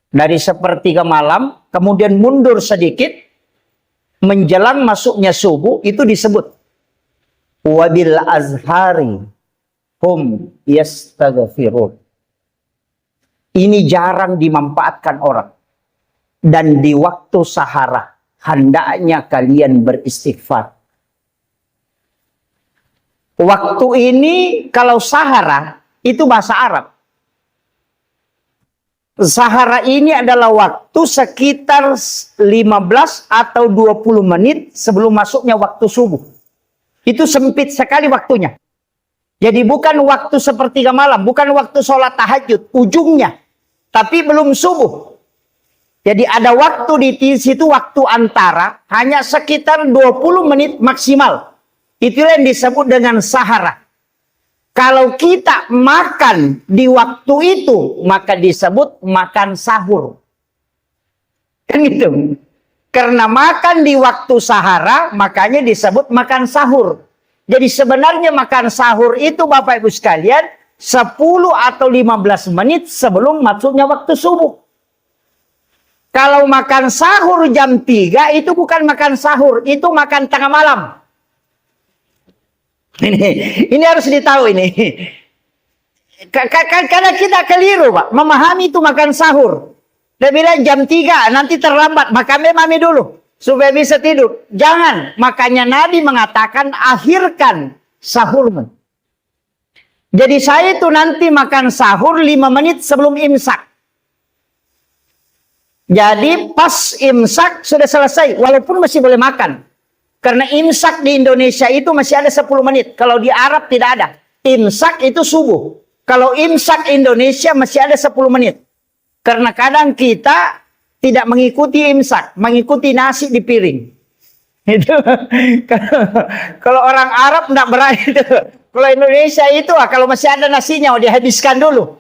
Dari sepertiga malam, kemudian mundur sedikit, menjelang masuknya subuh, itu disebut wabil azhari hum yastaghfirun. Ini jarang dimanfaatkan orang. Dan di waktu sahara, hendaknya kalian beristighfar. Waktu ini kalau sahara, itu bahasa Arab. Sahara ini adalah waktu sekitar 15 atau 20 menit sebelum masuknya waktu subuh. Itu sempit sekali waktunya. Jadi bukan waktu sepertiga malam, bukan waktu sholat tahajud, ujungnya. Tapi belum subuh. Jadi ada waktu di situ, waktu antara, hanya sekitar 20 menit maksimal. Itulah yang disebut dengan sahara. Kalau kita makan di waktu itu, maka disebut makan sahur. Kan gitu. Karena makan di waktu sahara, makanya disebut makan sahur. Jadi sebenarnya makan sahur itu Bapak Ibu sekalian, 10 atau 15 menit sebelum masuknya waktu subuh. Kalau makan sahur jam 3, itu bukan makan sahur, itu makan tengah malam. Ini harus ditahu ini. Karena kita keliru, Pak. Memahami itu makan sahur. Dia bilang jam 3, nanti terlambat. Makan mami dulu. Supaya bisa tidur. Jangan. Makanya Nabi mengatakan, akhirkan sahurmu. Jadi saya itu nanti makan sahur 5 menit sebelum imsak. Jadi pas imsak sudah selesai. Walaupun masih boleh makan. Karena imsak di Indonesia itu masih ada 10 menit. Kalau di Arab tidak ada. Imsak itu subuh. Kalau imsak Indonesia masih ada 10 menit. Karena kadang kita tidak mengikuti imsak. Mengikuti nasi di piring. Itu. Kalau orang Arab tidak berani itu. Kalau Indonesia itu kalau masih ada nasinya dihabiskan dulu.